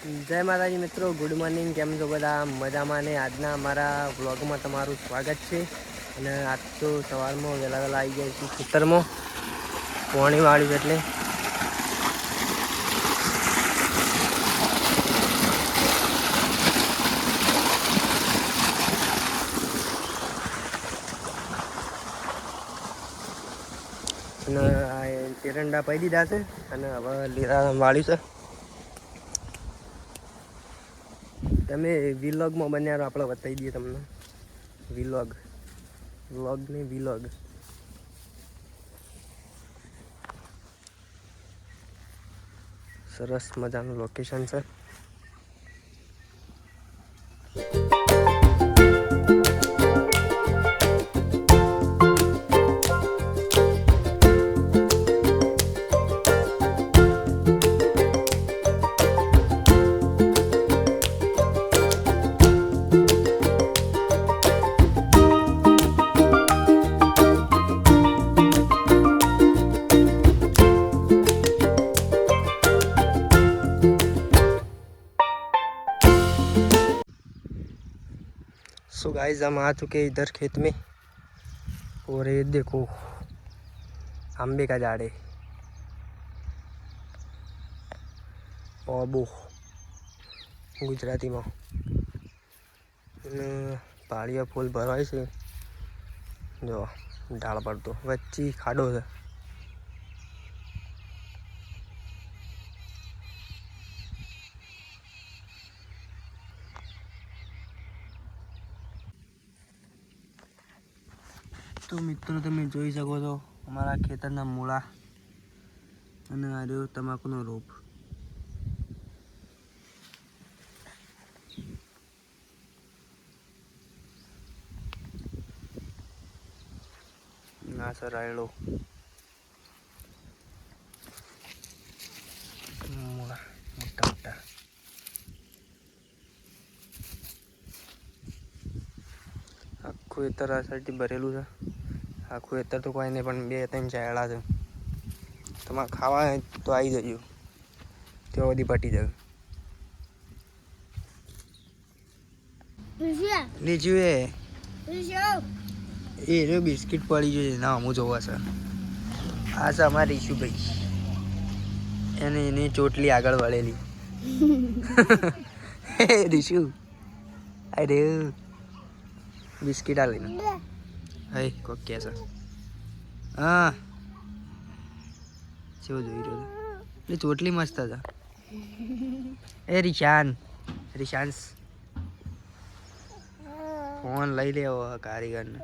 જય માતાજી મિત્રો, ગુડ મોર્નિંગ. કેમ છો બધા? મજામાં ને? આજના અમારા વ્લોગમાં તમારું સ્વાગત છે. અને આજ તો સવારમાં વહેલા આવી જાય છે ખેતરમાં પાણી વાળ્યું એટલે અને એરંડા પાઈ દીધા છે અને હવે લીલા વાળ્યું છે. તમે વિલોગમાં બન્યા આપણે બતાવી દઈએ તમને. વ્લોગ ને વિલોગ સરસ મજાનું લોકેશન છે. सो गाइस, हम आ चुके हैं इधर खेत में और ये देखो आंबे का झाड़ है। ओबो गुजराती में पहाड़िया फूल भरवाय से जो ढाल पर तो वच्ची खाडो है। तो मित्रों તમે જોઈ શકો છો અમારા ખેતરના મૂળા અને આ રહ્યો તમાકુનો રોપ. ના સર રાયડો મૂળા મોટા મોટા. આખું ખેતર આ સાઈડથી ભરેલું છે. આખું ખેતર તો કોઈ નહીં, પણ 2-3 ચાયડા છે. તમારે ખાવા તો આવી જજો, ત્યાં બધી પટી જાય. લીજું એ રે બિસ્કિટ પડી જોઈએ ના અમુક જોવા છે. આ છે અમારા રીશુભાઈ, એની ચોટલી આગળ વળેલી. રીશુ અરે બિસ્કિટ આ લઈને હે કોક કે છે. હા કેવો જોઈ રહ્યો એટલે ચોટલી મસ્ત હતા. એ રિશાન્સ ફોન લઈ લેવો કારીગરને.